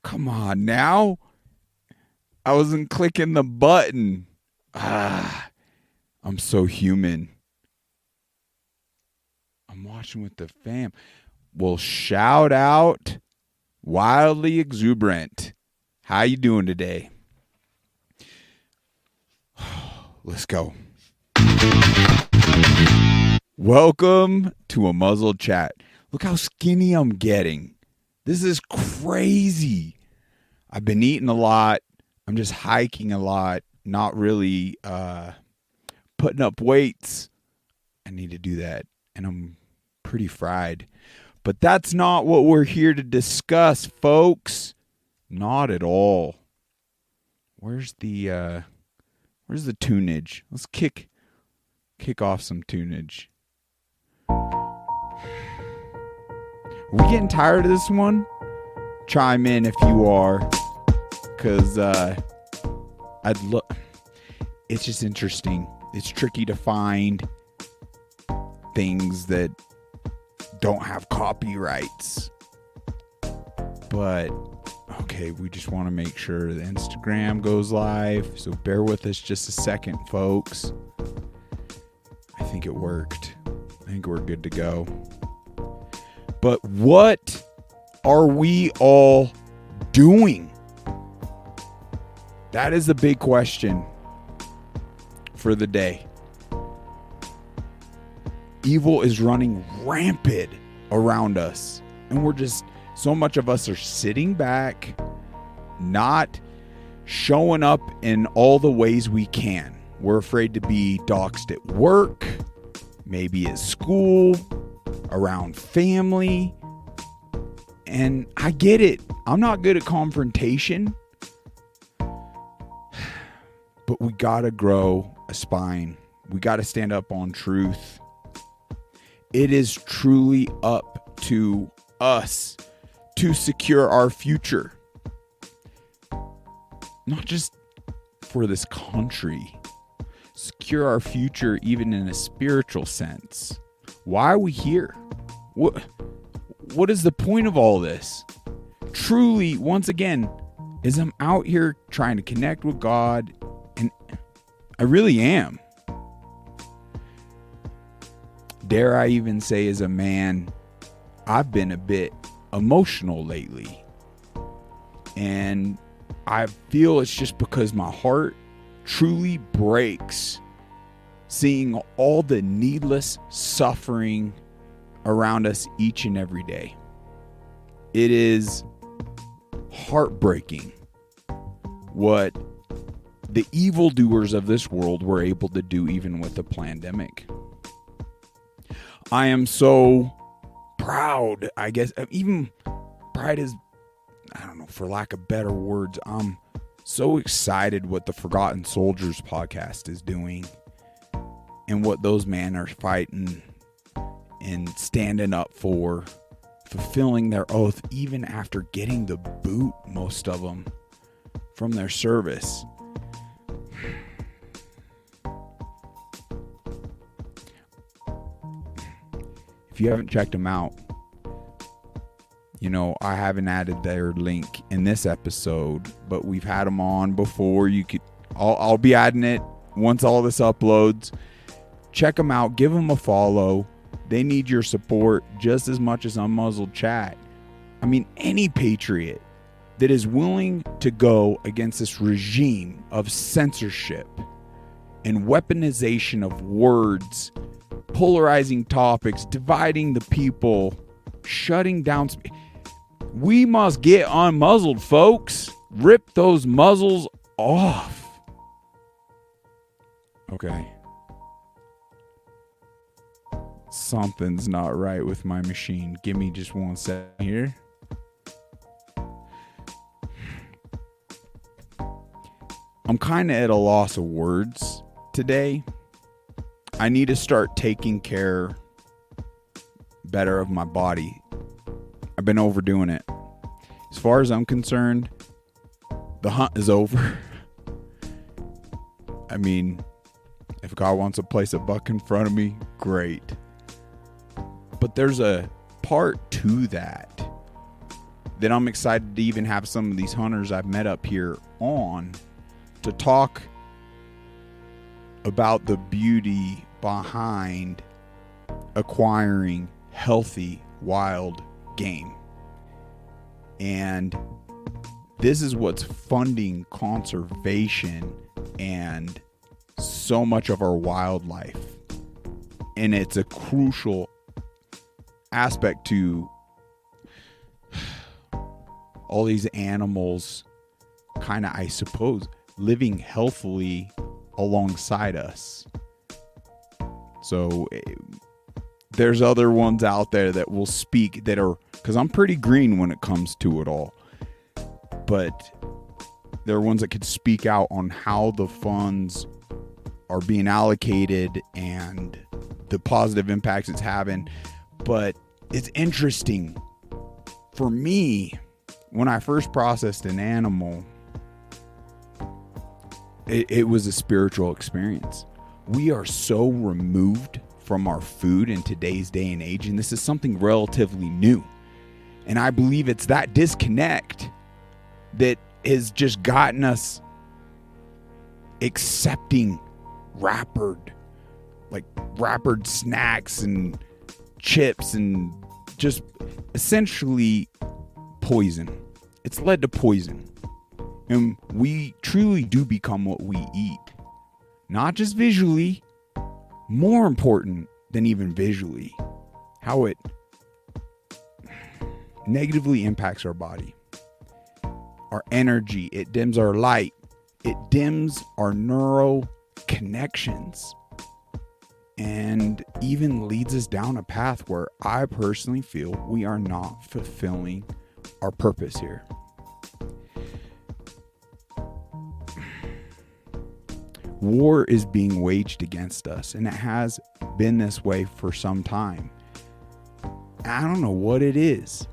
Come on now. I wasn't clicking the button. I'm so human. I'm watching with the fam. Well, shout out Wildly Exuberant. How you doing today? Let's go. Welcome to a muzzled chat. Look how skinny I'm getting. This is crazy. I've been eating a lot. I'm just hiking a lot. Not really putting up weights. I need to do that. And I'm pretty fried. But that's not what we're here to discuss, folks. Not at all. Where's the tunage? Let's kick off some tunage. Are we getting tired of this one? Chime in if you are, because I'd look. It's just interesting. It's tricky to find things that don't have copyrights. But okay, we just want to make sure the Instagram goes live. So bear with us just a second, folks. I think it worked. I think we're good to go. But what are we all doing? That is the big question for the day. Evil is running rampant around us. And so much of us are sitting back, not showing up in all the ways we can. We're afraid to be doxxed at work, maybe at school, around family. And I get it. I'm not good at confrontation. But we gotta grow a spine. We gotta stand up on truth. It is truly up to us to secure our future. Not just for this country. Secure our future even in a spiritual sense. Why are we here? What is the point of all this? Truly, once again, is I'm out here trying to connect with God, and I really am. Dare I even say, as a man, I've been a bit emotional lately. And I feel it's just because my heart truly breaks seeing all the needless suffering around us each and every day. It is heartbreaking what the evildoers of this world were able to do even with the pandemic. I am so proud, I guess. Even pride is, I don't know, for lack of better words, I'm so excited what the Forgotten Soldiers podcast is doing and what those men are fighting and standing up for, fulfilling their oath even after getting the boot, most of them, from their service. If you haven't checked them out, I haven't added their link in this episode, but we've had them on before. I'll be adding it once all this uploads. Check them out. Give them a follow. They need your support just as much as Unmuzzled Chat. I mean, any patriot that is willing to go against this regime of censorship and weaponization of words, polarizing topics, dividing the people, shutting down. We must get unmuzzled, folks. Rip those muzzles off. Okay. Something's not right with my machine. Give me just 1 second here. I'm kind of at a loss of words today. I need to start taking care better of my body. I've been overdoing it. As far as I'm concerned, the hunt is over. I mean, if God wants to place a buck in front of me, great. But there's a part to that that I'm excited to even have some of these hunters I've met up here on to talk about the beauty behind acquiring healthy wild game. And this is what's funding conservation and so much of our wildlife. And it's a crucial aspect to all these animals kind of, I suppose, living healthily alongside us. So there's other ones out there that will speak that are, because I'm pretty green when it comes to it all, but there are ones that could speak out on how the funds are being allocated and the positive impacts it's having. But it's interesting for me, when I first processed an animal, it was a spiritual experience. We are so removed from our food in today's day and age, and this is something relatively new. And I believe it's that disconnect that has just gotten us accepting wrappered snacks and chips and just essentially poison. It's led to poison. And we truly do become what we eat. Not just visually, more important than even visually, how it negatively impacts our body, our energy. It dims our light. It dims our neural connections, and even leads us down a path where I personally feel we are not fulfilling our purpose here. War is being waged against us, and it has been this way for some time. I don't know what it is.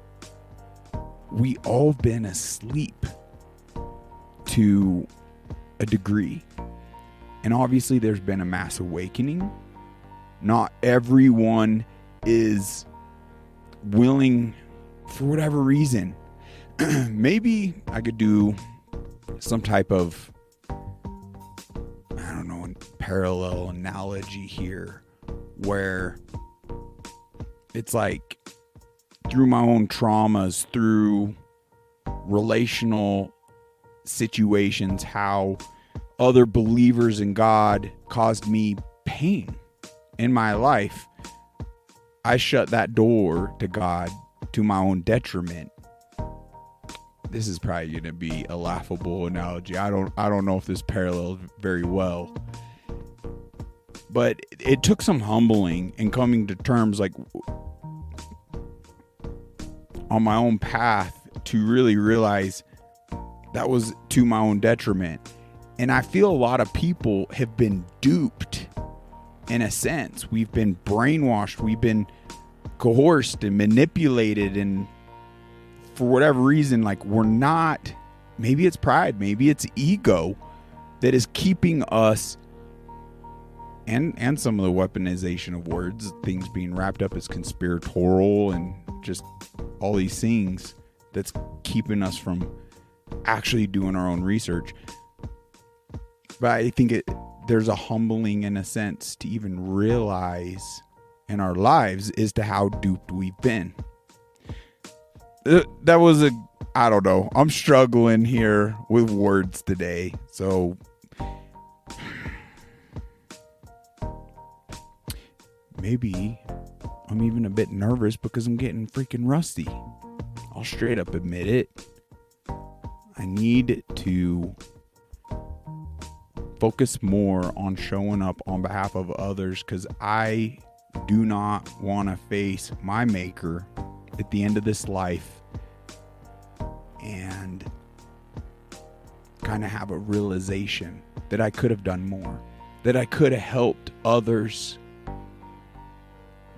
We all been asleep to a degree. And obviously there's been a mass awakening. Not everyone is willing, for whatever reason. Maybe I could do some type of, parallel analogy here, where it's like through my own traumas, through relational situations, how other believers in God caused me pain in my life. I shut that door to God to my own detriment. This is probably going to be a laughable analogy. I don't know if this parallels very well. But it took some humbling and coming to terms, like, on my own path, to really realize that was to my own detriment. And I feel a lot of people have been duped in a sense. We've been brainwashed. We've been coerced and manipulated. And for whatever reason, like, we're not, maybe it's pride, maybe it's ego that is keeping us, and some of the weaponization of words, things being wrapped up as conspiratorial and just all these things that's keeping us from actually doing our own research. But I think there's a humbling in a sense to even realize in our lives as to how duped we've been. That was I don't know. I'm struggling here with words today. So maybe I'm even a bit nervous because I'm getting freaking rusty. I'll straight up admit it. I need to focus more on showing up on behalf of others, because I do not want to face my maker at the end of this life and kind of have a realization that I could have done more, that I could have helped others,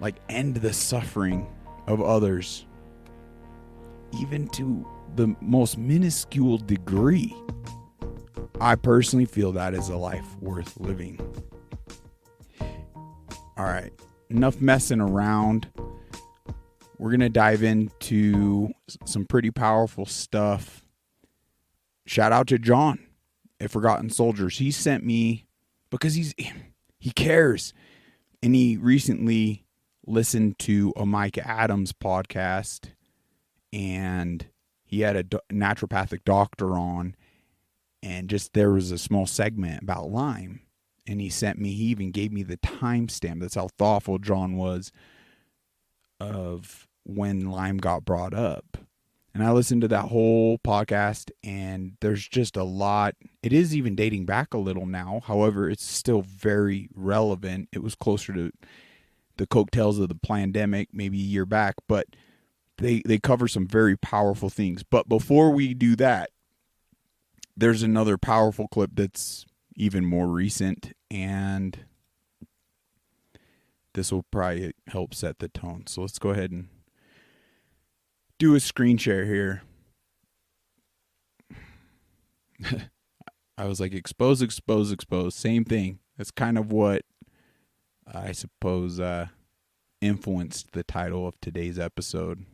like end the suffering of others, even to the most minuscule degree. I personally feel that is a life worth living. All right, enough messing around. we're going to dive into some pretty powerful stuff. Shout out to John at Forgotten Soldiers. He sent me, because he cares, and he recently listened to a Mike Adams podcast, and he had a naturopathic doctor on, and just there was a small segment about Lyme, and he even gave me the timestamp. That's how thoughtful John was of when Lyme got brought up. And I listened to that whole podcast, and there's just a lot. It is even dating back a little now. However, it's still very relevant. It was closer to the coattails of the pandemic, maybe a year back, but they cover some very powerful things. But before we do that, there's another powerful clip that's even more recent, and this will probably help set the tone. So let's go ahead and do a screen share here. I was like, expose. Same thing. That's kind of what I suppose influenced the title of today's episode.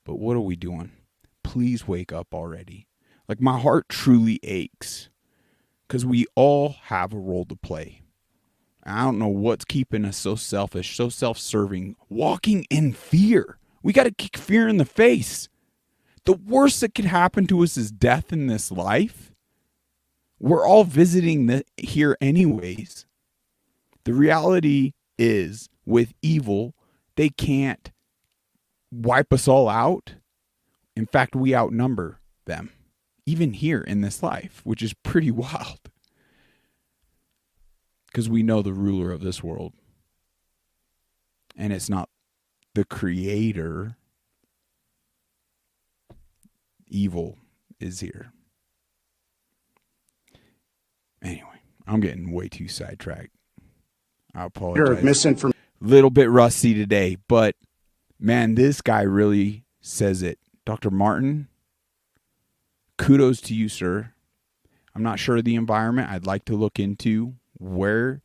But what are we doing? Please wake up already. Like, my heart truly aches because we all have a role to play. I don't know what's keeping us so selfish, so self-serving, walking in fear. We got to kick fear in the face. The worst that could happen to us is death in this life. We're all visiting here anyways. The reality is, with evil, they can't wipe us all out. In fact, we outnumber them, even here in this life, which is pretty wild. Because we know the ruler of this world. And it's not the creator. Evil is here. Anyway, I'm getting way too sidetracked. I apologize. Little bit rusty today, but man, this guy really says it. Dr. Martin, kudos to you, sir. I'm not sure of the environment. I'd like to look into where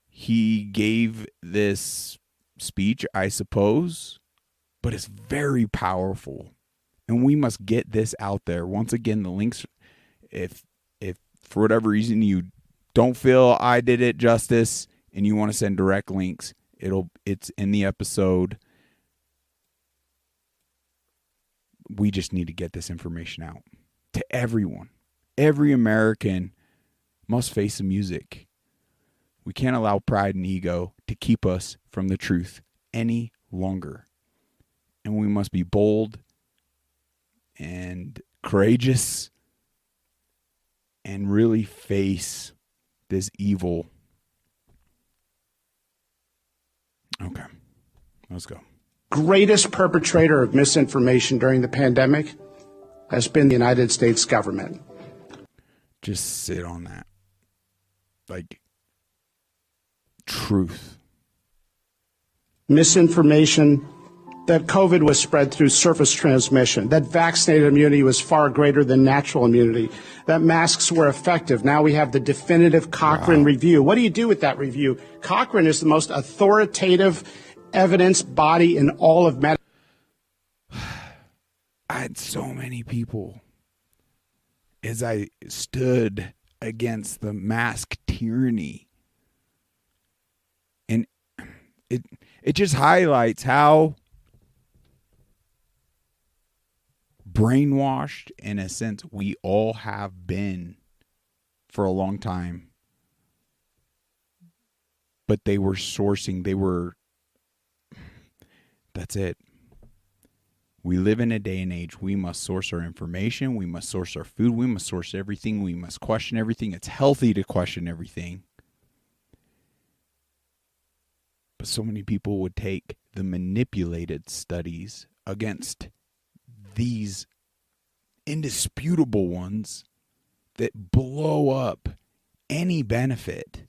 he gave this speech, I suppose, but it's very powerful, and we must get this out there. Once again, the links, if for whatever reason you don't feel I did it justice and you want to send direct links, it's in the episode. We just need to get this information out to everyone. Every American must face the music. We can't allow pride and ego to keep us from the truth any longer. And we must be bold and courageous and really face this evil. Okay, let's go. Greatest perpetrator of misinformation during the pandemic has been the United States government. Just sit on that. Like, truth. Misinformation that COVID was spread through surface transmission, that vaccinated immunity was far greater than natural immunity, that masks were effective. Now we have the definitive Cochrane review. What do you do with that review? Cochrane is the most authoritative evidence body in all of medicine. I had so many people as I stood against the mask tyranny. And it just highlights how brainwashed, in a sense, we all have been for a long time. But that's it. We live in a day and age. We must source our information. We must source our food. We must source everything. We must question everything. It's healthy to question everything. But so many people would take the manipulated studies against these indisputable ones that blow up any benefit.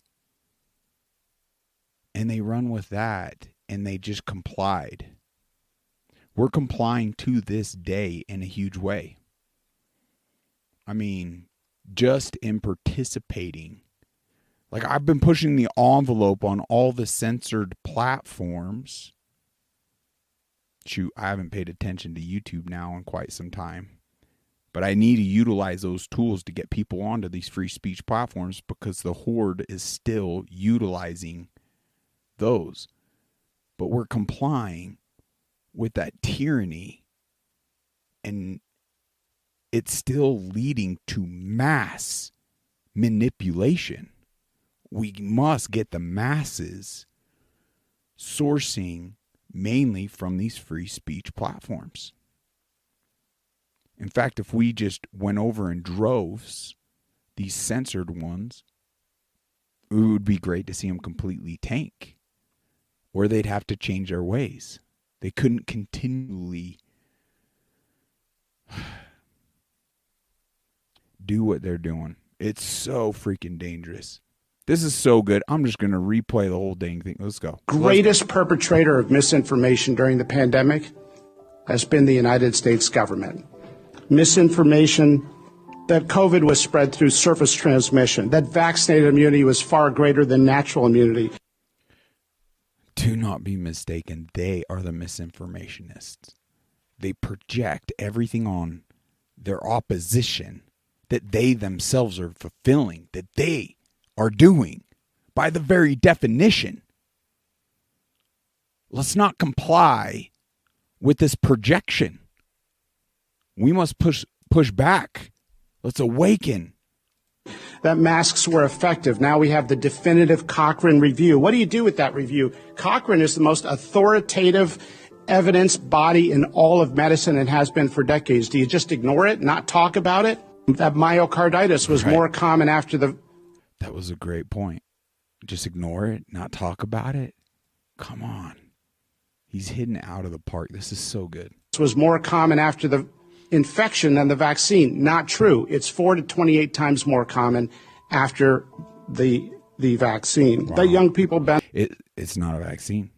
And they run with that, and they just complied. We're complying to this day in a huge way. I mean, just in participating. Like, I've been pushing the envelope on all the censored platforms shoot, I haven't paid attention to YouTube now in quite some time. But I need to utilize those tools to get people onto these free speech platforms because the horde is still utilizing those. But we're complying with that tyranny, and it's still leading to mass manipulation. We must get the masses sourcing mainly from these free speech platforms. In fact, if we just went over in droves, these censored ones, it would be great to see them completely tank. Or they'd have to change their ways. They couldn't continually do what they're doing. It's so freaking dangerous. This is so good. I'm just going to replay the whole dang thing. Let's go. Greatest perpetrator of misinformation during the pandemic has been the United States government. Misinformation that COVID was spread through surface transmission, that vaccinated immunity was far greater than natural immunity. Do not be mistaken. They are the misinformationists. They project everything on their opposition that they themselves are fulfilling, that they are doing by the very definition. Let's not comply with this projection. We must push back. Let's awaken. That masks were effective. Now we have the definitive Cochrane review. What do you do with that review? Cochrane is the most authoritative evidence body in all of medicine and has been for decades. Do you just ignore it, not talk about it? That myocarditis was more common after the... That was a great point. Just ignore it, not talk about it. Come on. He's hitting it out of the park. This is so good. This was more common after the infection than the vaccine. Not true. It's 4 to 28 times more common after the vaccine. Wow. That young people it's not a vaccine.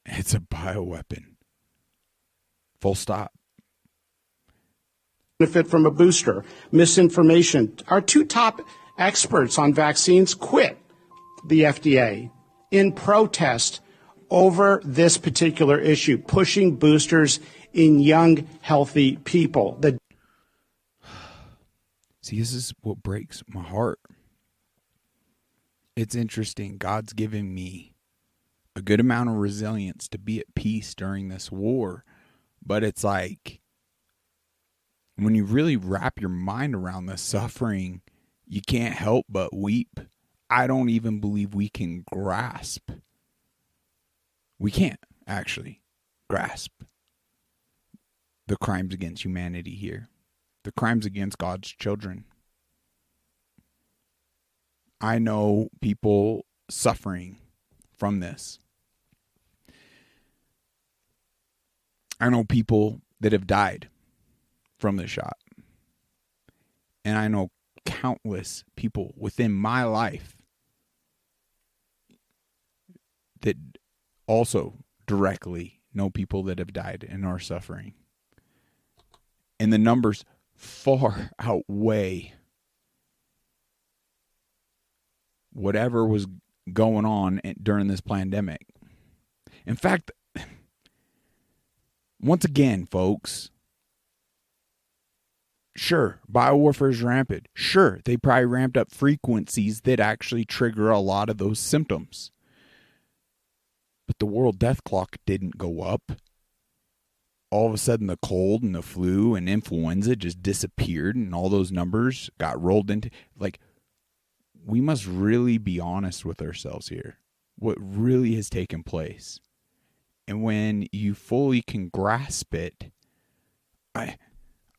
It's a bioweapon. Full stop. Benefit from a booster. Misinformation. Our two top experts on vaccines quit the FDA in protest over this particular issue, pushing boosters in young, healthy people. See, this is what breaks my heart. It's interesting. God's given me a good amount of resilience to be at peace during this war. But it's like, when you really wrap your mind around the suffering, you can't help but weep. I don't even believe we can grasp. We can't actually grasp the crimes against humanity here. The crimes against God's children. I know people suffering from this. I know people that have died from this shot. And I know countless people within my life that also directly know people that have died and are suffering. And the numbers far outweigh whatever was going on during this pandemic. In fact, once again, folks, sure, biowarfare is rampant. Sure, they probably ramped up frequencies that actually trigger a lot of those symptoms. But the world death clock didn't go up. All of a sudden, the cold and the flu and influenza just disappeared, and all those numbers got rolled into. Like, we must really be honest with ourselves here. What really has taken place. And when you fully can grasp it, I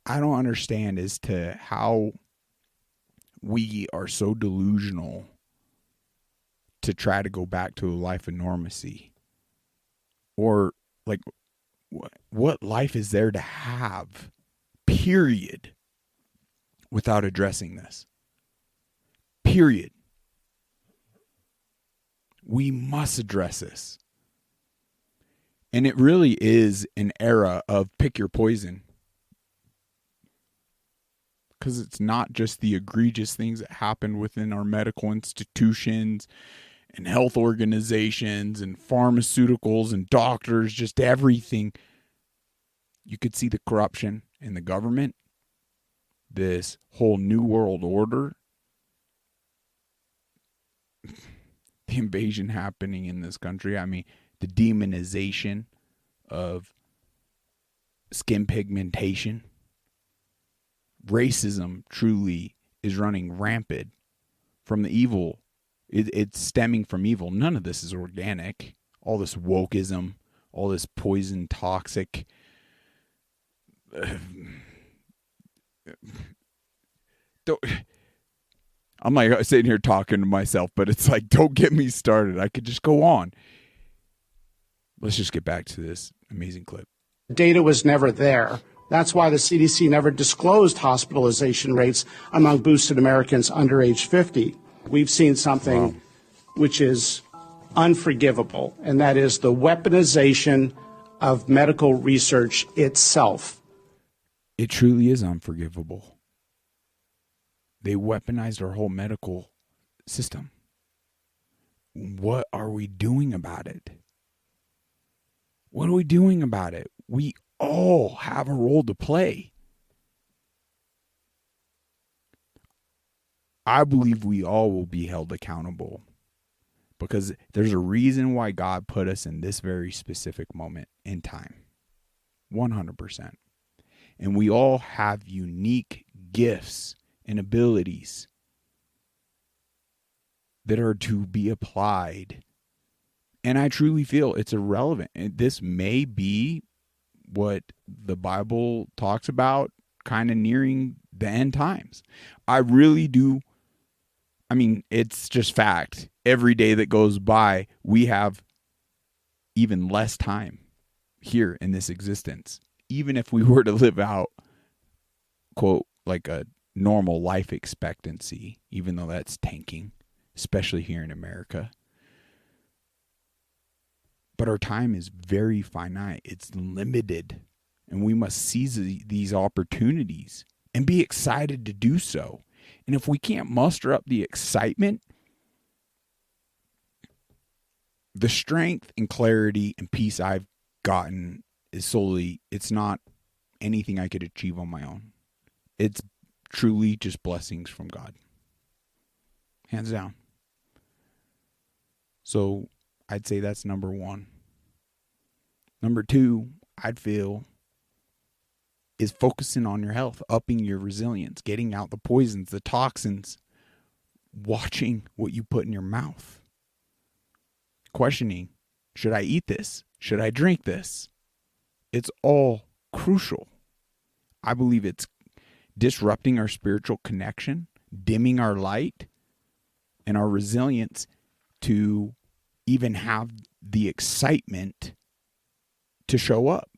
don't understand as to how we are so delusional to try to go back to a life of normacy. Or, like, what life is there to have, period, without addressing this? Period. We must address this. And it really is an era of pick your poison. Because it's not just the egregious things that happen within our medical institutions and health organizations and pharmaceuticals and doctors, just everything. You could see the corruption in the government, this whole new world order, the invasion happening in this country. I mean, the demonization of skin pigmentation. Racism truly is running rampant from the evil. It's stemming from evil. None of this is organic. All this wokeism, all this poison, toxic. I'm like sitting here talking to myself, but it's like, don't get me started. I could just go on. Let's just get back to this amazing clip. Data was never there. That's why the CDC never disclosed hospitalization rates among boosted Americans under age 50. We've seen something which is unforgivable, and that is the weaponization of medical research itself. It truly is unforgivable. They weaponized our whole medical system. What are we doing about it? What are we doing about it? We all have a role to play. I believe we all will be held accountable because there's a reason why God put us in this very specific moment in time. 100%. And we all have unique gifts and abilities that are to be applied. And I truly feel it's irrelevant. This may be what the Bible talks about kind of nearing the end times. I really do. I mean, it's just fact. Every day that goes by, we have even less time here in this existence. Even if we were to live out, quote, like a normal life expectancy, even though that's tanking, especially here in America. But our time is very finite. It's limited. And we must seize these opportunities and be excited to do so. And if we can't muster up the excitement, the strength and clarity and peace I've gotten is solely, it's not anything I could achieve on my own. It's truly just blessings from God. Hands down. So I'd say that's number one. Number two, I'd feel, is focusing on your health, upping your resilience, getting out the poisons, the toxins, watching what you put in your mouth. Questioning, should I eat this? Should I drink this? It's all crucial. I believe it's disrupting our spiritual connection, dimming our light, and our resilience to even have the excitement to show up.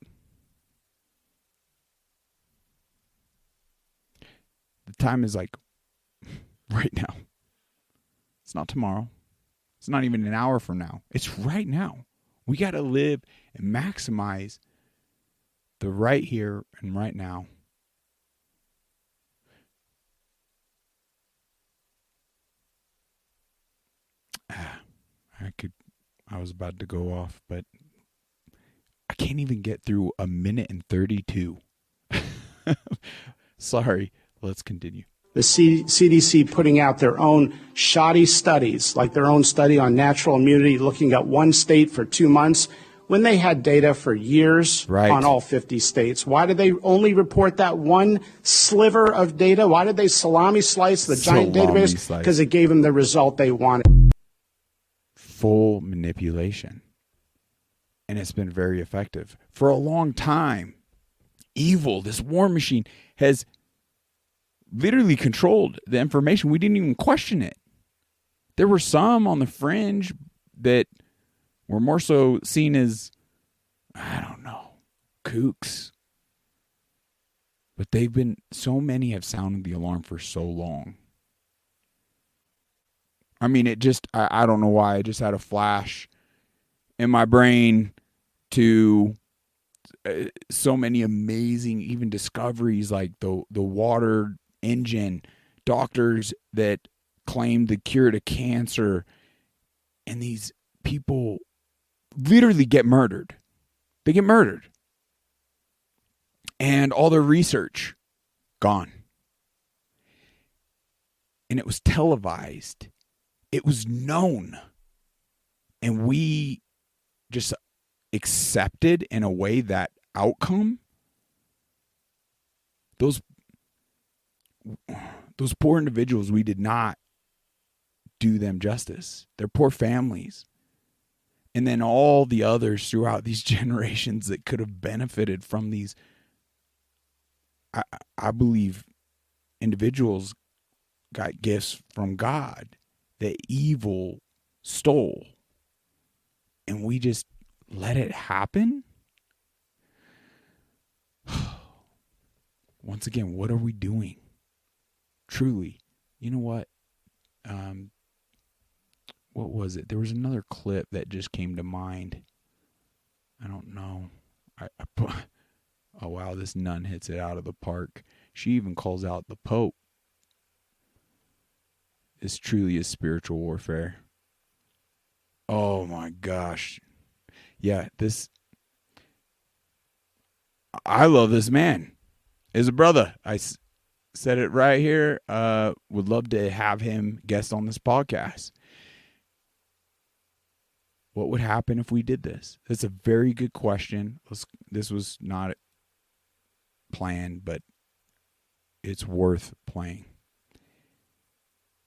The time is like right now. It's not tomorrow. It's not even an hour from now. It's right now. We got to live and maximize the right here and right now. I was about to go off, but I can't even get through a minute and 32. Sorry, let's continue. The CDC putting out their own shoddy studies, like their own study on natural immunity, looking at one state for 2 months, when they had data for years on all 50 states. Why did they only report that one sliver of data? Why did they salami slice the giant database? Because it gave them the result they wanted. Full manipulation. And it's been very effective. For a long time, evil, this war machine, has literally controlled the information. We didn't even question it. There were some on the fringe that were more so seen as, I don't know, kooks. But so many have sounded the alarm for so long. I mean, I don't know why, I just had a flash in my brain to so many amazing even discoveries, like the water engine, doctors that claim the cure to cancer, and these people literally get murdered. They get murdered. And all their research, gone. And it was televised. It was known. And we just accepted in a way that outcome. Those poor individuals, we did not do them justice. Their poor families. And then all the others throughout these generations that could have benefited from these. I believe individuals got gifts from God that evil stole. And we just let it happen? Once again, what are we doing? Truly. You know what? What was it? There was another clip that just came to mind. I don't know. Oh, wow, this nun hits it out of the park. She even calls out the Pope. It's truly a spiritual warfare. Oh, my gosh. Yeah, I love this man. He's a brother. I said it right here. Would love to have him guest on this podcast. What would happen if we did this? That's a very good question. This was not planned, but it's worth playing.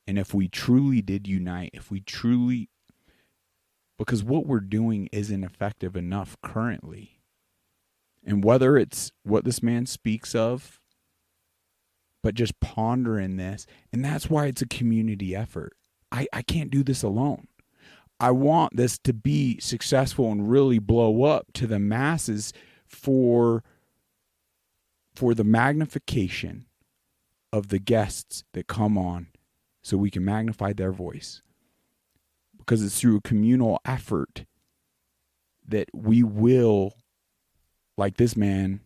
And if we truly did unite, because what we're doing isn't effective enough currently. And whether it's what this man speaks of, but just pondering this, and that's why it's a community effort. I can't do this alone. I want this to be successful and really blow up to the masses for the magnification of the guests that come on, so we can magnify their voice. Because it's through a communal effort that we will, like this man,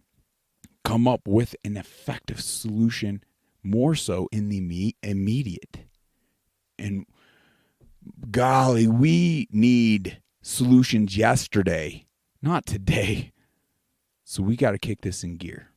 come up with an effective solution, more so in the immediate. And golly, we need solutions yesterday, not today. So we got to kick this in gear.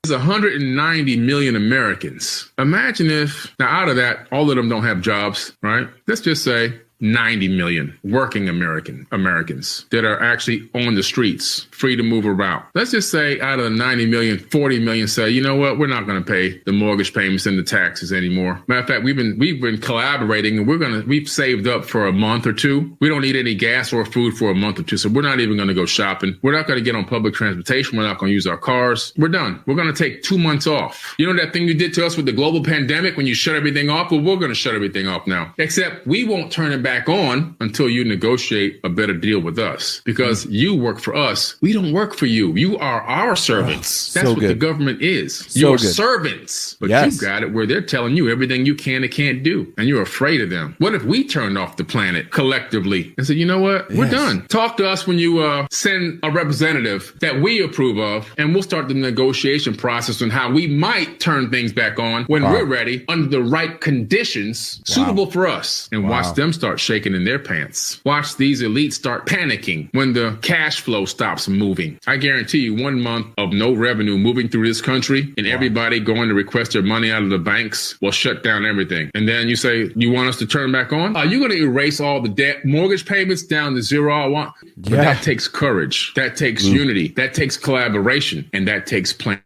There's 190 million Americans. Imagine if, now out of that, all of them don't have jobs, right? Let's just say 90 million working Americans that are actually on the streets, free to move around. Let's just say out of the 90 million, 40 million say, you know what, we're not going to pay the mortgage payments and the taxes anymore. Matter of fact, we've been collaborating, and we've saved up for a month or two. We don't need any gas or food for a month or two, so we're not even going to go shopping. We're not going to get on public transportation. We're not going to use our cars. We're done. We're going to take 2 months off. You know that thing you did to us with the global pandemic when you shut everything off? Well, we're going to shut everything off now. Except we won't turn it back on until you negotiate a better deal with us, because you work for us. We don't work for you. You are our servants. That's what the government is. You're servants. But you got it where they're telling you everything you can and can't do, and you're afraid of them. What if we turned off the planet collectively and said, you know what? We're done. Talk to us when you send a representative that we approve of, and we'll start the negotiation process on how we might turn things back on when we're ready, under the right conditions suitable for us, and watch them start shaking in their pants. Watch these elites start panicking when the cash flow stops moving. I guarantee you 1 month of no revenue moving through this country and everybody going to request their money out of the banks will shut down everything. And then you say, you want us to turn back on? Are you going to erase all the debt, mortgage payments down to zero? But that takes courage. That takes unity. That takes collaboration. And that takes plan.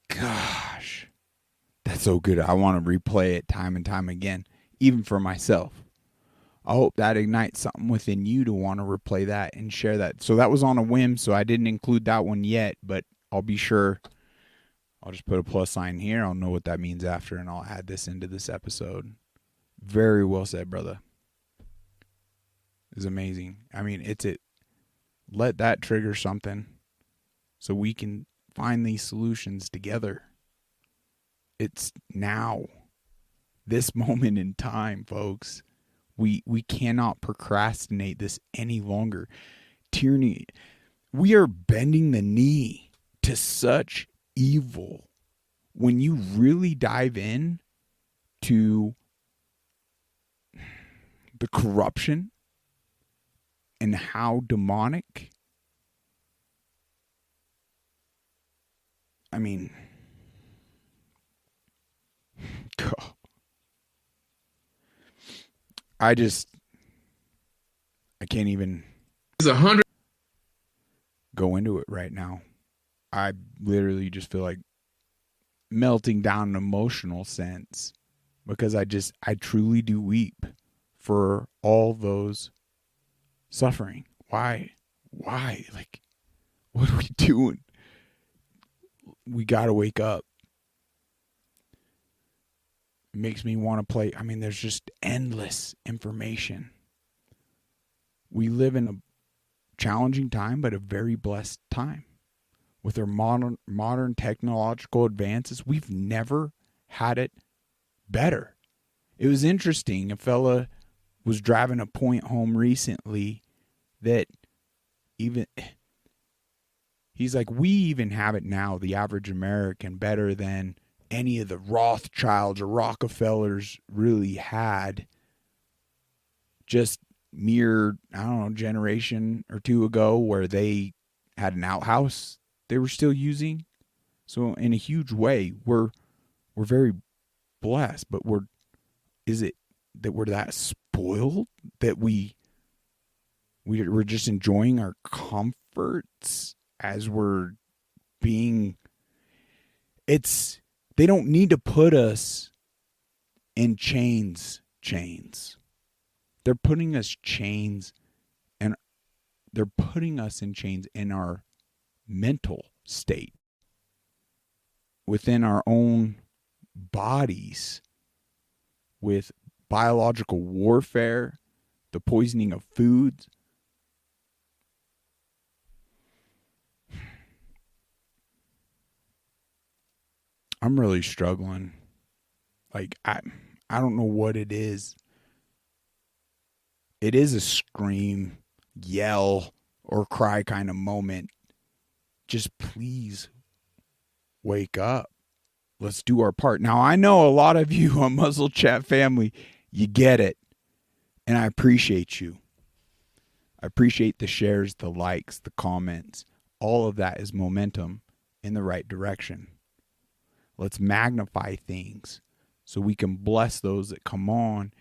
Gosh, that's so good. I want to replay it time and time again, even for myself. I hope that ignites something within you to want to replay that and share that. So that was on a whim, so I didn't include that one yet, but I'll be sure. I'll just put a plus sign here. I'll know what that means after, and I'll add this into this episode. Very well said, brother. It's amazing. I mean, let that trigger something so we can find these solutions together. It's now. This moment in time, folks. We cannot procrastinate this any longer. Tyranny. We are bending the knee to such evil. When you really dive in to the corruption and how demonic I mean, I can't even go into it right now. I literally just feel like melting down in an emotional sense because I truly do weep for all those suffering. Why? Like, what are we doing? We got to wake up. It makes me want to play. I mean, there's just endless information. We live in a challenging time, but a very blessed time. With our modern technological advances, we've never had it better. It was interesting. A fella was driving a point home recently that he's like, we even have it now, the average American, better than any of the Rothschilds or Rockefellers really had just mere, I don't know, generation or two ago, where they had an outhouse they were still using. So in a huge way, we're very blessed, but is it that we're that spoiled that we're just enjoying our comforts as we're being, they don't need to put us in chains. They're putting us chains, and they're putting us in chains in our mental state, within our own bodies, with biological warfare, the poisoning of foods. I'm really struggling. Like, I don't know what it is. It is a scream, yell, or cry kind of moment. Just please wake up. Let's do our part. Now, I know a lot of you on Muzzle Chat family, you get it. And I appreciate you. I appreciate the shares, the likes, the comments. All of that is momentum in the right direction. Let's magnify things so we can bless those that come on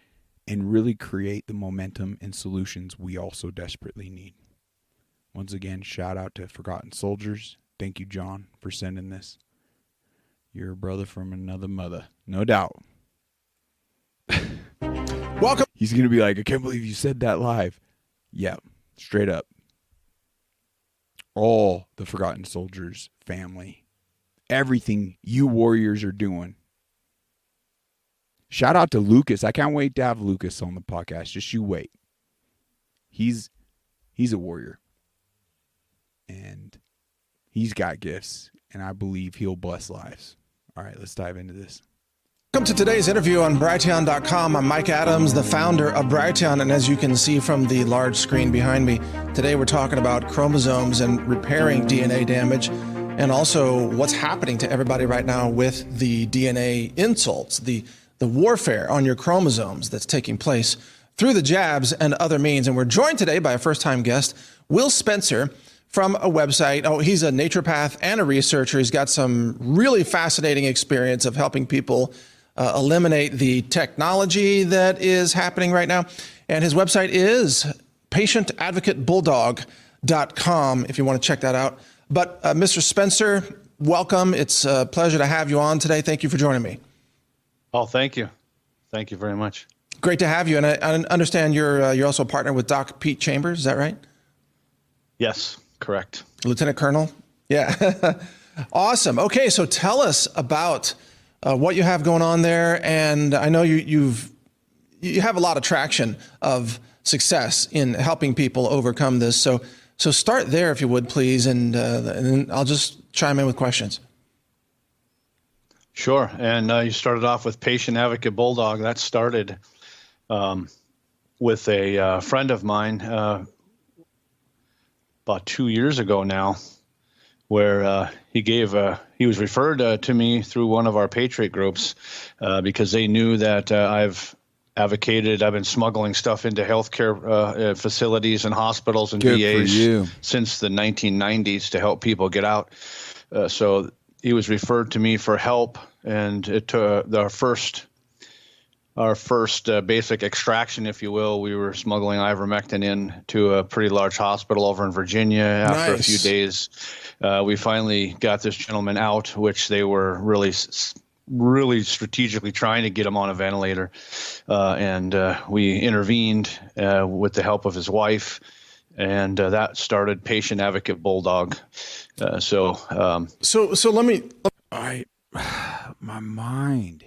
and really create the momentum and solutions we also desperately need. Once again, shout out to Forgotten Soldiers. Thank you, John, for sending this. You're a brother from another mother. No doubt. Welcome. He's going to be like, I can't believe you said that live. Yeah, straight up. All the Forgotten Soldiers family. Everything you warriors are doing. Shout out to Lucas. I can't wait to have Lucas on the podcast. Just you wait. He's a warrior. And he's got gifts. And I believe he'll bless lives. All right, let's dive into this. Welcome to today's interview on Brighteon.com. I'm Mike Adams, the founder of Brighteon, and as you can see from the large screen behind me, today we're talking about chromosomes and repairing DNA damage, and also what's happening to everybody right now with the DNA insults, the warfare on your chromosomes that's taking place through the jabs and other means. And we're joined today by a first-time guest, Will Spencer, from a website. Oh, he's a naturopath and a researcher. He's got some really fascinating experience of helping people eliminate the technology that is happening right now. And his website is patientadvocatebulldog.com if you want to check that out. But Mr. Spencer, welcome. It's a pleasure to have you on today. Thank you for joining me. Oh, thank you. Thank you very much. Great to have you. And I understand you're also a partner with Doc Pete Chambers. Is that right? Yes, correct. Lieutenant Colonel? Yeah. Awesome. Okay, so tell us about what you have going on there. And I know you have a lot of traction of success in helping people overcome this. So start there, if you would, please, and then I'll just chime in with questions. Sure. And you started off with Patient Advocate Bulldog. That started with a friend of mine about 2 years ago now, where he was referred to me through one of our Patriot groups because they knew that I've been smuggling stuff into healthcare facilities and hospitals and Good VAs for you. since the 1990s to help people get out. So he was referred to me for help, and it took our first basic extraction, if you will. We were smuggling ivermectin in to a pretty large hospital over in Virginia. After a few days, we finally got this gentleman out, which they were really strategically trying to get him on a ventilator. And we intervened with the help of his wife, and that started Patient Advocate Bulldog. So let me... My mind...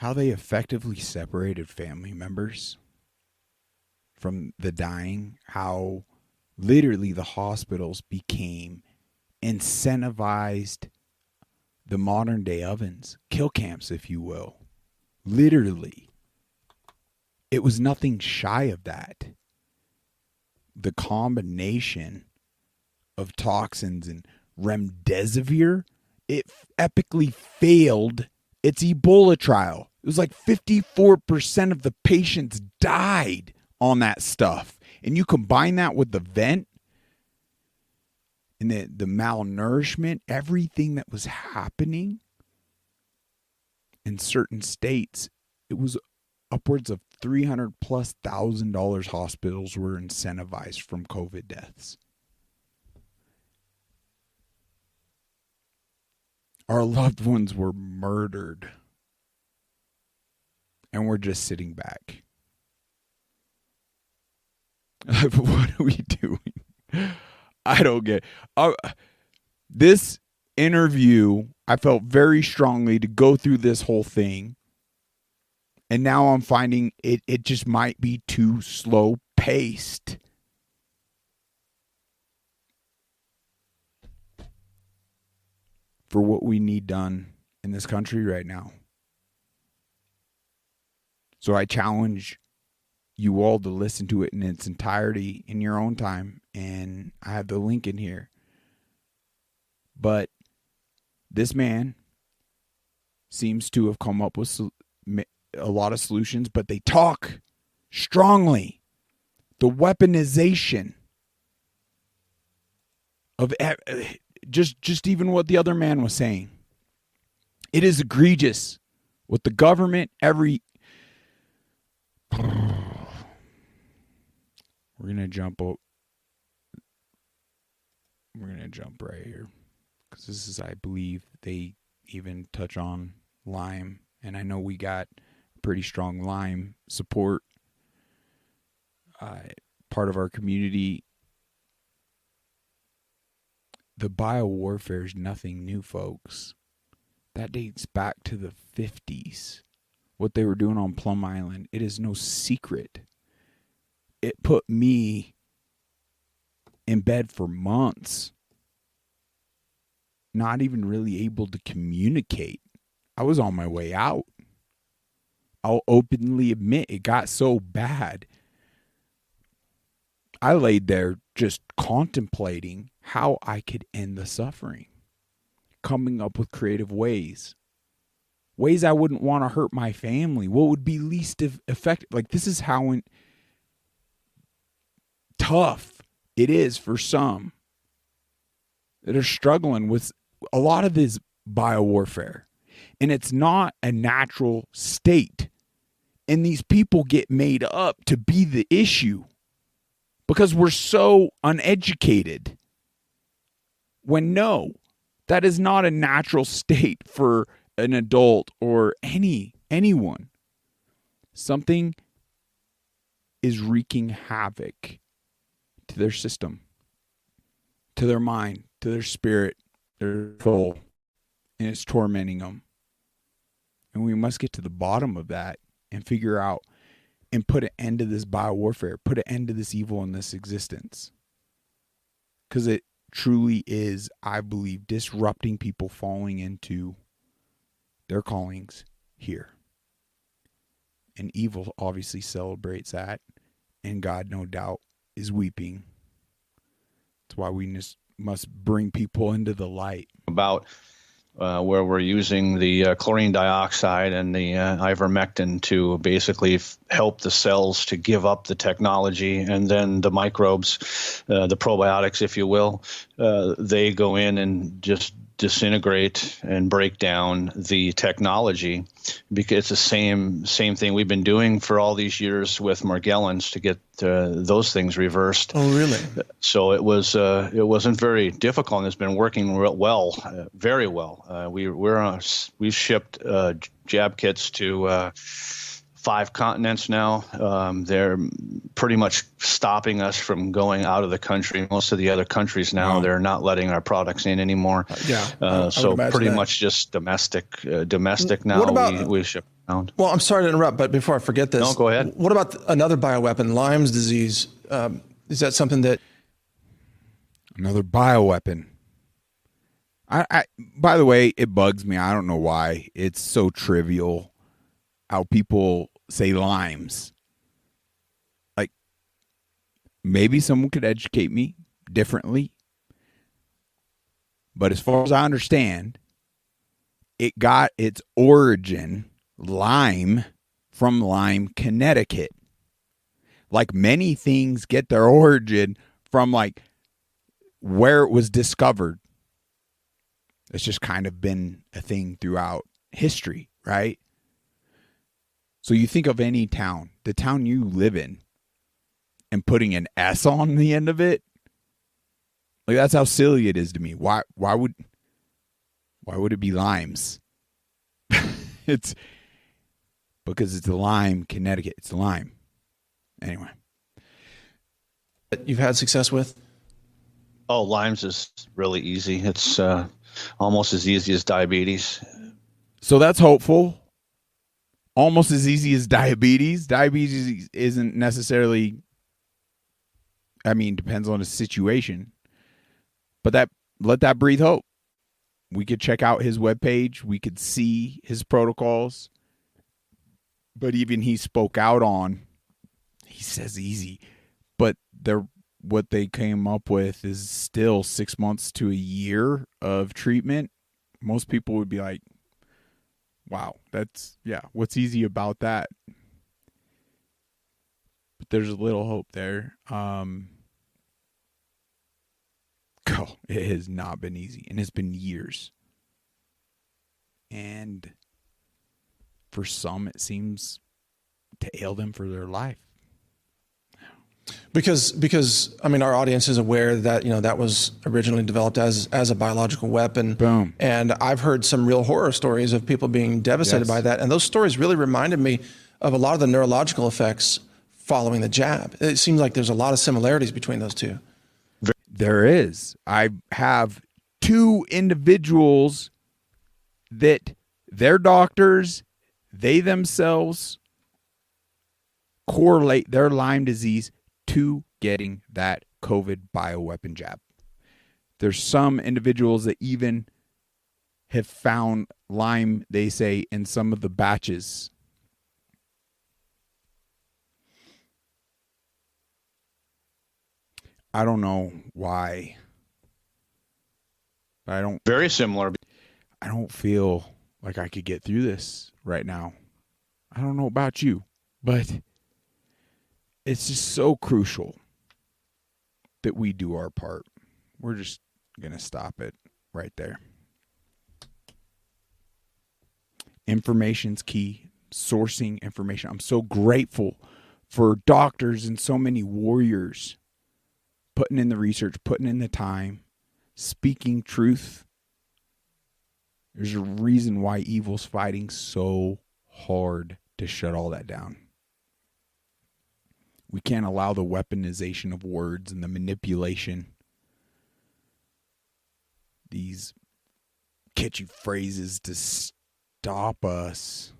How they effectively separated family members from the dying, how literally the hospitals became incentivized, the modern day ovens, kill camps, if you will. Literally. It was nothing shy of that. The combination of toxins and remdesivir, it epically failed its Ebola trial. It was like 54% of the patients died on that stuff. And you combine that with the vent and the malnourishment, everything that was happening in certain states, it was upwards of $300,000+ hospitals were incentivized from COVID deaths. Our loved ones were murdered. And we're just sitting back. What are we doing? I don't get this interview. I felt very strongly to go through this whole thing. And now I'm finding it just might be too slow paced. For what we need done in this country right now. So I challenge you all to listen to it in its entirety in your own time. And I have the link in here. But this man seems to have come up with a lot of solutions, but they talk strongly. The weaponization of just even what the other man was saying. It is egregious with the government. We're gonna jump right here because this is, I believe, they even touch on Lyme, and I know we got pretty strong Lyme support. Part of our community. The biowarfare is nothing new, folks. That dates back to the 50s. What they were doing on Plum Island, it is no secret. It put me in bed for months, not even really able to communicate. I was on my way out. I'll openly admit it got so bad. I laid there just contemplating how I could end the suffering, coming up with creative ways I wouldn't want to hurt my family. What would be least effective? Like, this is how tough it is for some that are struggling with a lot of this biowarfare. And it's not a natural state. And these people get made up to be the issue because we're so uneducated. When no, that is not a natural state for an adult or anyone. Something is wreaking havoc to their system, to their mind, to their spirit, their soul, and it's tormenting them. And we must get to the bottom of that and figure out and put an end to this biowarfare, put an end to this evil in this existence. Because it truly is, I believe, disrupting people falling into their callings here. And evil obviously celebrates that. And God, no doubt, is weeping. That's why we must bring people into the light. About where we're using the chlorine dioxide and the ivermectin to basically help the cells to give up the technology, and then the microbes, the probiotics, if you will, they go in and just disintegrate and break down the technology, because it's the same thing we've been doing for all these years with Morgellons to get those things reversed. Oh, really? So it wasn't very difficult, and it's been working well, very well. We've shipped jab kits to 5 continents now. They're pretty much stopping us from going out of the country. Most of the other countries now, they're not letting our products in anymore. So pretty much just domestic now. What about, we ship around. Well, I'm sorry to interrupt, but before I forget this. No, go ahead. What about another bioweapon, Lyme's disease? Is that something that... Another bioweapon. I by the way, it bugs me. I don't know why. It's so trivial how people say limes. Like, maybe someone could educate me differently. But as far as I understand, it got its origin, Lyme, from Lyme, Connecticut. Like many things get their origin from like where it was discovered. It's just kind of been a thing throughout history, right? So you think of any town, the town you live in, and putting an S on the end of it, like that's how silly it is to me. Why would it be Limes? It's because it's Lyme, Connecticut. It's Lyme. Anyway. You've had success with? Oh, Lyme's is really easy. It's almost as easy as diabetes. So that's hopeful. Almost as easy as diabetes. Diabetes isn't necessarily, I mean, depends on the situation. But let that breathe hope. We could check out his webpage. We could see his protocols. But even he spoke out on, he says easy. But what they came up with is still 6 months to a year of treatment. Most people would be like, wow, what's easy about that? But there's a little hope there. It has not been easy, and it's been years. And for some, it seems to ail them for their life. Because I mean, our audience is aware that, that was originally developed as a biological weapon. Boom. And I've heard some real horror stories of people being devastated by that. And those stories really reminded me of a lot of the neurological effects following the jab. It seems like there's a lot of similarities between those two. There is. I have 2 individuals that their doctors, they themselves correlate their Lyme disease to getting that COVID bioweapon jab. There's some individuals that even have found Lyme, they say, in some of the batches. I don't know why. But very similar. I don't feel like I could get through this right now. I don't know about you, but it's just so crucial that we do our part. We're just going to stop it right there. Information's key. Sourcing information. I'm so grateful for doctors and so many warriors putting in the research, putting in the time, speaking truth. There's a reason why evil's fighting so hard to shut all that down. We can't allow the weaponization of words and the manipulation, these catchy phrases to stop us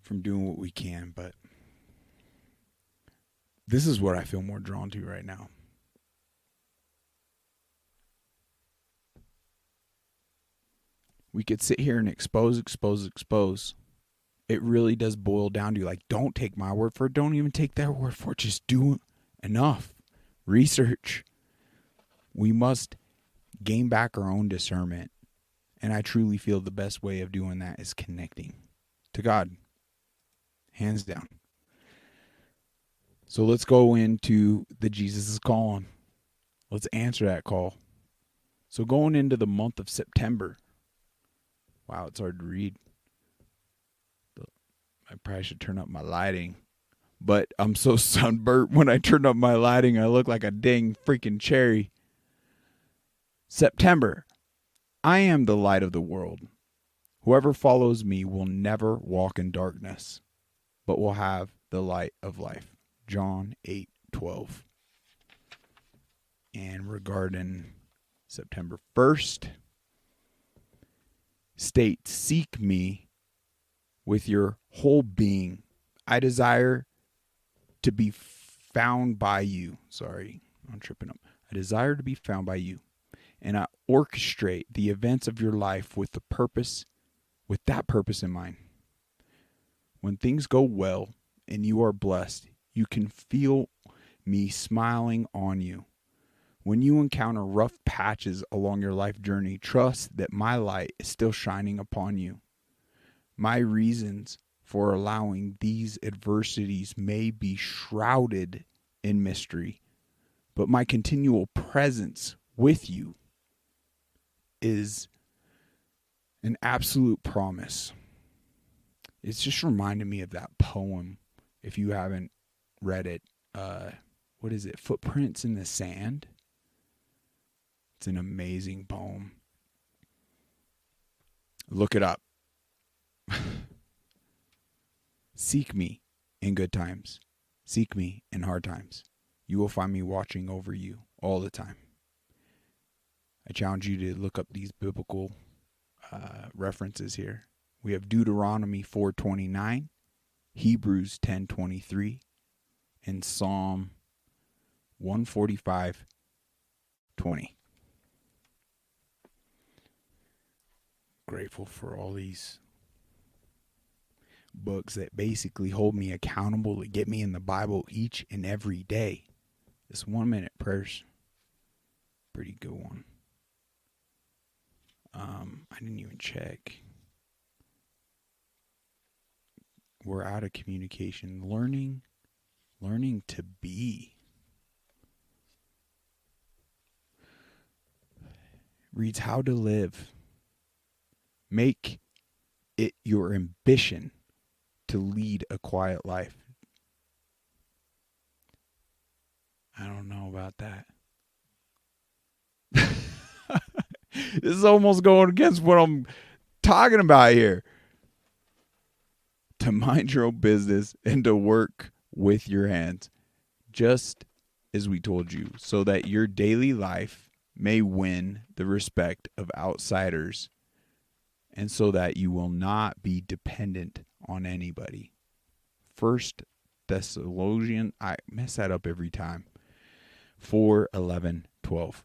from doing what we can. But this is what I feel more drawn to right now. We could sit here and expose. It really does boil down to, like, don't take my word for it. Don't even take their word for it. Just do enough research. We must gain back our own discernment. And I truly feel the best way of doing that is connecting to God. Hands down. So let's go into the Jesus is calling. Let's answer that call. So going into the month of September. Wow, it's hard to read. I probably should turn up my lighting. But I'm so sunburnt when I turn up my lighting, I look like a dang freaking cherry. September. I am the light of the world. Whoever follows me will never walk in darkness, but will have the light of life. John 8:12. And regarding September 1st, state, seek me with your whole being. I desire to be found by you. Sorry, I'm tripping up. I desire to be found by you. And I orchestrate the events of your life with that purpose in mind. When things go well and you are blessed, you can feel me smiling on you. When you encounter rough patches along your life journey, trust that my light is still shining upon you. My reasons for allowing these adversities may be shrouded in mystery, but my continual presence with you is an absolute promise. It's just reminding me of that poem. If you haven't read it, what is it? Footprints in the Sand. It's an amazing poem. Look it up. Seek me in good times. Seek me in hard times. You will find me watching over you all the time. I challenge you to look up these biblical references here. We have Deuteronomy 4:29, Hebrews 10:23, and Psalm 145:20. Grateful for all these books that basically hold me accountable to get me in the Bible each and every day. This 1-minute prayer's pretty good one. I didn't even check. We're out of communication. Learning to be. Reads how to live. Make it your ambition to lead a quiet life. I don't know about that. This is almost going against what I'm talking about here. To mind your own business and to work with your hands, just as we told you, so that your daily life may win the respect of outsiders, and so that you will not be dependent on anybody. 1 Thessalonians, I mess that up every time. 4:11-12.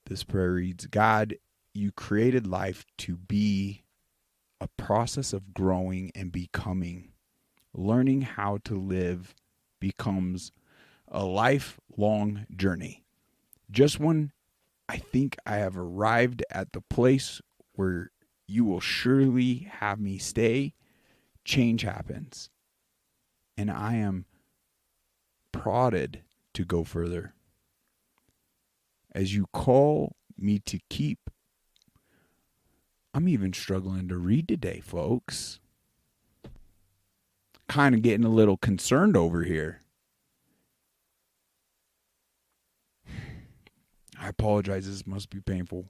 This prayer reads, God, you created life to be a process of growing and becoming. Learning how to live becomes a lifelong journey. Just when I think I have arrived at the place where you will surely have me stay, change happens. And I am prodded to go further. As you call me to keep, I'm even struggling to read today, folks. Kind of getting a little concerned over here. I apologize, this must be painful.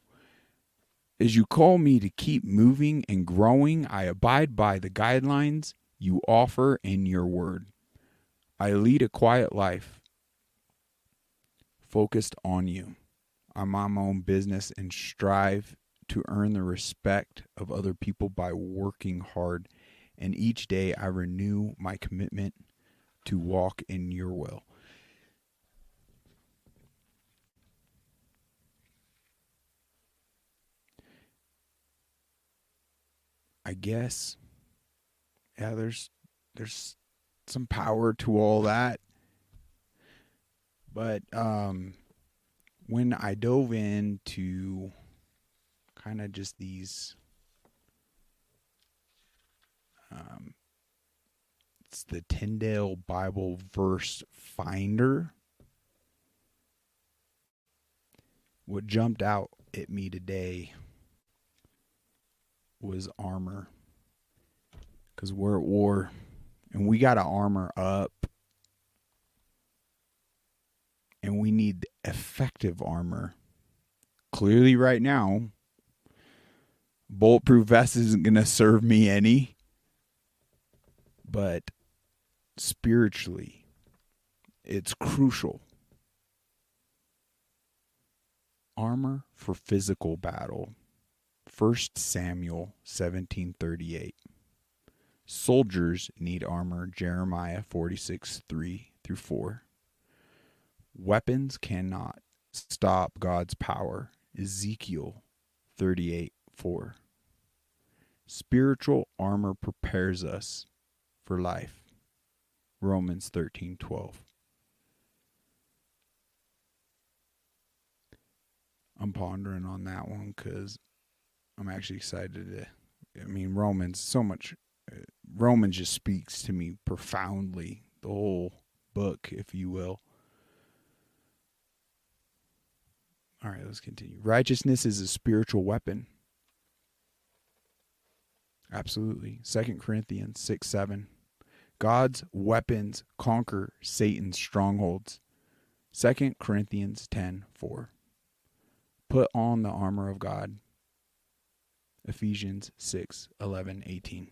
As you call me to keep moving and growing, I abide by the guidelines you offer in your word. I lead a quiet life, focused on you. I'm on my own business and strive to earn the respect of other people by working hard. And each day I renew my commitment to walk in your will. I guess, yeah, there's some power to all that. But when I dove into kind of just these, it's the Tyndale Bible Verse Finder. What jumped out at me today was armor. Because we're at war and we got to armor up. And we need effective armor. Clearly right now, bulletproof vest isn't going to serve me any. But spiritually, it's crucial. Armor for physical battle. 1 Samuel 17:38. Soldiers need armor. Jeremiah 46:3-4. Weapons cannot stop God's power. Ezekiel 38:4. Spiritual armor prepares us for life. Romans 13:12. I'm pondering on that one because I'm actually excited Romans just speaks to me profoundly. The whole book, if you will. All right, let's continue. Righteousness is a spiritual weapon. Absolutely. 2 Corinthians 6:7. God's weapons conquer Satan's strongholds. 2 Corinthians 10:4. Put on the armor of God. Ephesians 6:11-18.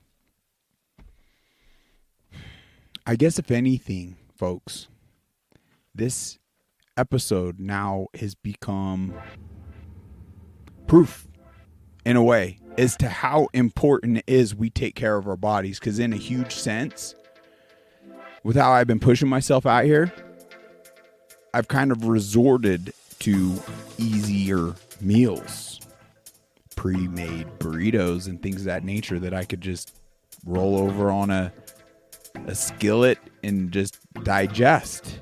I guess if anything, folks, this episode now has become proof, in a way, as to how important it is we take care of our bodies. Because in a huge sense, with how I've been pushing myself out here, I've kind of resorted to easier meals, pre-made burritos and things of that nature that I could just roll over on a skillet and just digest.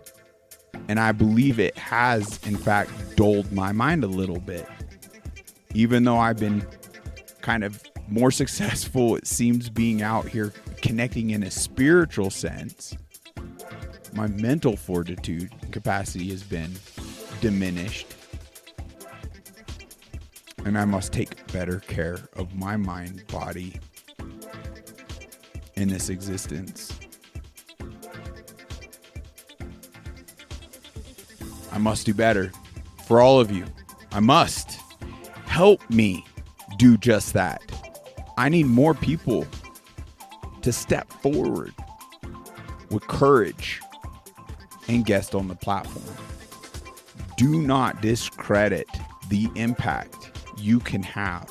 And I believe it has, in fact, dulled my mind a little bit. Even though I've been kind of more successful, it seems, being out here connecting in a spiritual sense, my mental fortitude and capacity has been diminished. And I must take better care of my mind, body, in this existence. I must do better for all of you. I must. Help me do just that. I need more people to step forward with courage and guest on the platform. Do not discredit the impact you can have.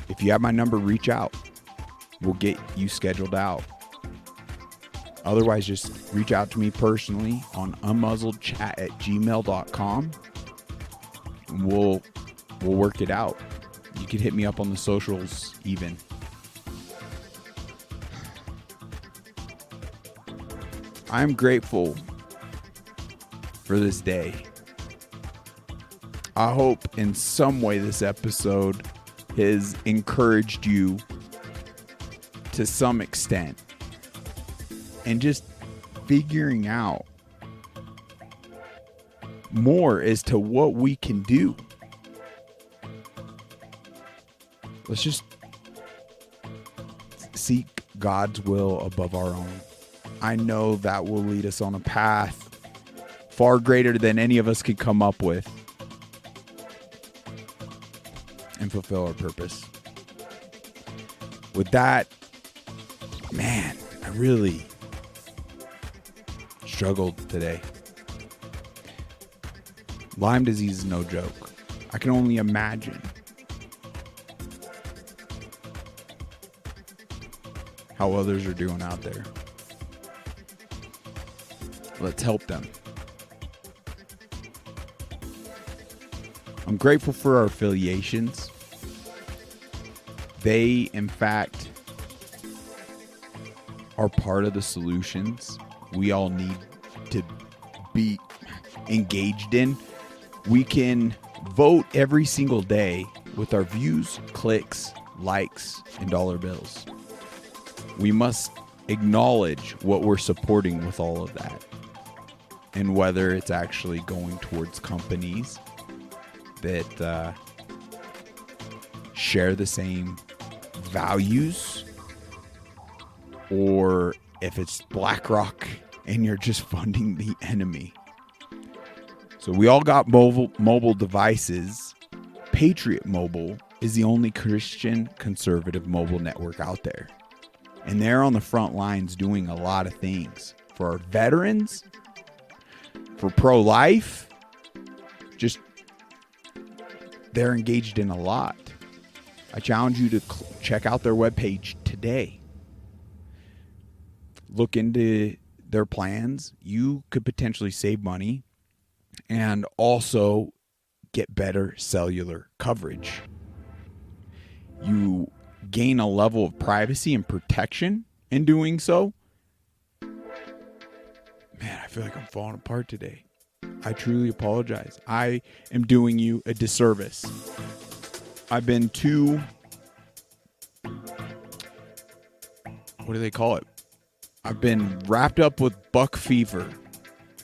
If you have my number, reach out. We'll get you scheduled out. Otherwise, just reach out to me personally on unmuzzledchat@gmail.com. And we'll work it out. You can hit me up on the socials even. I'm grateful for this day. I hope in some way this episode has encouraged you to some extent. And just figuring out more as to what we can do. Let's just seek God's will above our own. I know that will lead us on a path far greater than any of us could come up with and fulfill our purpose. With that, man, I really struggled today. Lyme disease is no joke. I can only imagine how others are doing out there. Let's help them. I'm grateful for our affiliations. They, in fact, are part of the solutions we all need to be engaged in. We can vote every single day with our views, clicks, likes, and dollar bills. We must acknowledge what we're supporting with all of that. and whether it's actually going towards companies that share the same values, or if it's BlackRock and you're just funding the enemy. So we all got mobile devices. Patriot Mobile is the only Christian conservative mobile network out there. And they're on the front lines doing a lot of things for our veterans, for pro-life. Just, they're engaged in a lot. I challenge you to check out their webpage today. Look into their plans. You could potentially save money and also get better cellular coverage. You gain a level of privacy and protection in doing so. Man, I feel like I'm falling apart today. I truly apologize. I am doing you a disservice. I've been too, what do they call it? I've been wrapped up with buck fever.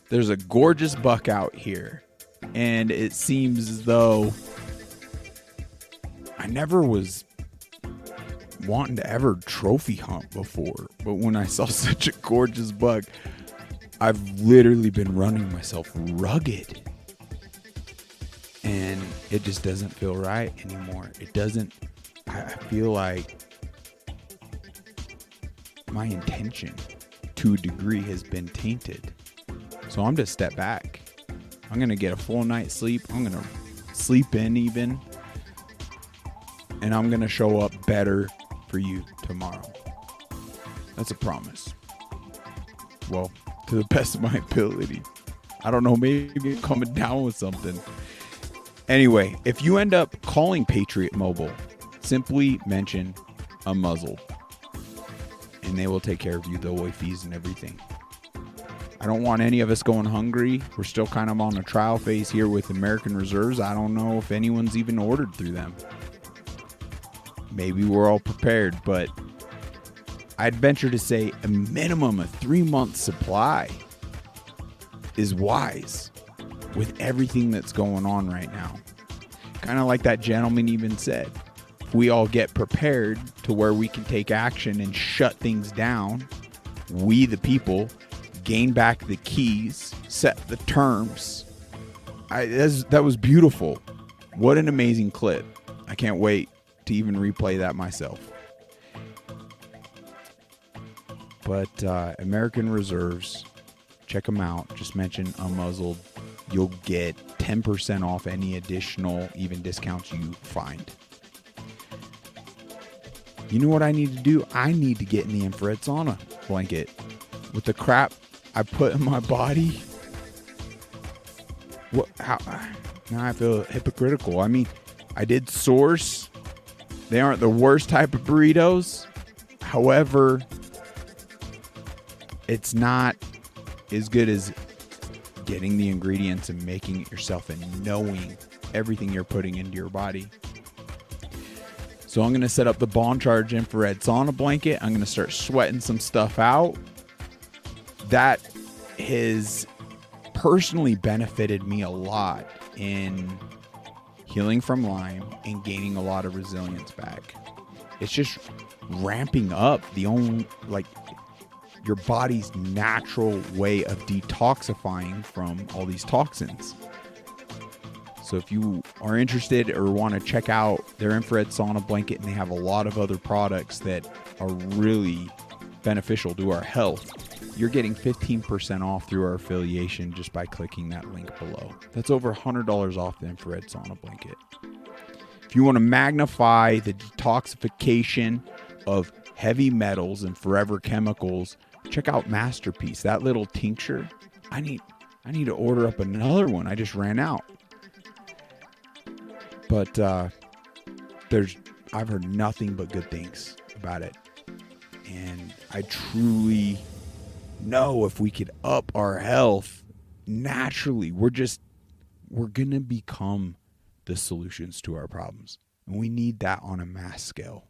There's a gorgeous buck out here, and it seems as though I never was wanting to ever trophy hunt before, but when I saw such a gorgeous buck, I've literally been running myself rugged, and it just doesn't feel right anymore. It doesn't. I feel like my intention to a degree has been tainted. So I'm just step back. I'm going to get a full night's sleep. I'm going to sleep in even. And I'm going to show up better for you tomorrow. That's a promise. Well, to the best of my ability. I don't know, maybe coming down with something. Anyway, if you end up calling Patriot Mobile, simply mention Unmuzzled, and they will take care of you. They'll waive fees and everything. I don't want any of us going hungry. We're still kind of on a trial phase here with American Reserves. I don't know if anyone's even ordered through them. Maybe we're all prepared, but I'd venture to say a minimum of 3 months supply is wise with everything that's going on right now. Kind of like that gentleman even said, if we all get prepared to where we can take action and shut things down, we the people gain back the keys, set the terms. That was beautiful. What an amazing clip. I can't wait to even replay that myself. But American Reserves, check them out. Just mention Unmuzzled. You'll get 10% off any additional even discounts you find. You know what I need to do? I need to get in the infrared sauna blanket. With the crap I put in my body, now I feel hypocritical. I mean, I did source. They aren't the worst type of burritos. However, it's not as good as getting the ingredients and making it yourself and knowing everything you're putting into your body. So I'm going to set up the Bond Charge infrared sauna blanket. I'm going to start sweating some stuff out. That has personally benefited me a lot in healing from Lyme and gaining a lot of resilience back. It's just ramping up your body's natural way of detoxifying from all these toxins. So if you are interested or want to check out their infrared sauna blanket, and they have a lot of other products that are really beneficial to our health, you're getting 15% off through our affiliation just by clicking that link below. That's over $100 off the infrared sauna blanket. If you want to magnify the detoxification of heavy metals and forever chemicals, check out Masterpiece. That little tincture, I need to order up another one. I just ran out. But I've heard nothing but good things about it. And I truly know if we could up our health naturally, we're going to become the solutions to our problems. And we need that on a mass scale.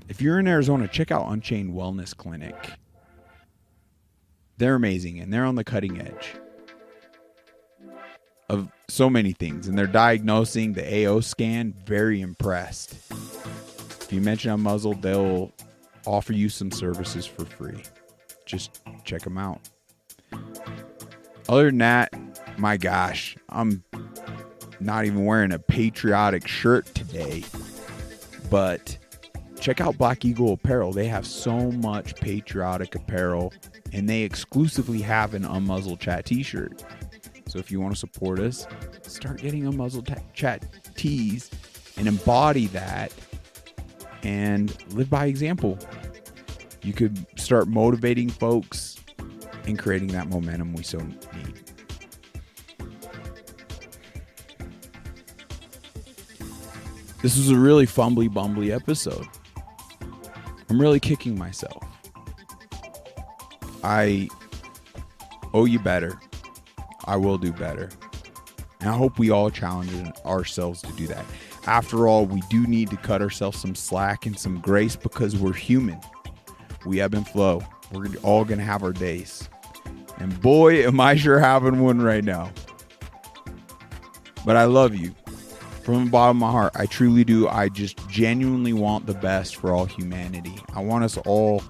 If you're in Arizona, check out Unchained Wellness Clinic. They're amazing, and they're on the cutting edge of so many things, and they're diagnosing the AO scan. Very impressed. If you mention Unmuzzled, they'll offer you some services for free. Just check them out. Other than that, my gosh, I'm not even wearing a patriotic shirt today, but check out Black Eagle Apparel. They have so much patriotic apparel, and they exclusively have an Unmuzzled Chat t-shirt. So if you want to support us, start getting Unmuzzled Chat tees and embody that and live by example. You could start motivating folks and creating that momentum we so need. This was a really fumbly-bumbly episode. I'm really kicking myself. I owe you better. I will do better. And I hope we all challenge ourselves to do that. After all, we do need to cut ourselves some slack and some grace because we're human. We ebb and flow. We're all going to have our days. And boy, am I sure having one right now. But I love you. From the bottom of my heart, I truly do. I just genuinely want the best for all humanity. I want us all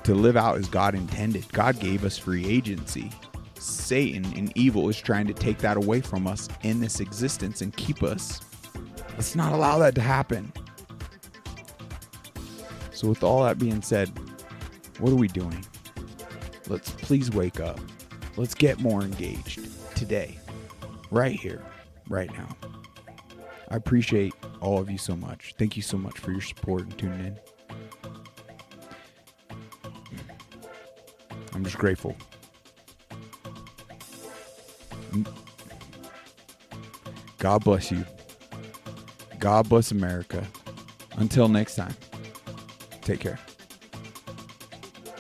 to live out as God intended. God gave us free agency. Satan and evil is trying to take that away from us in this existence and keep us. Let's not allow that to happen. So with all that being said, what are we doing? Let's please wake up. Let's get more engaged today, right here, right now. I appreciate all of you so much. Thank you so much for your support and tuning in. I'm just grateful. God bless you. God bless America. Until next time, take care.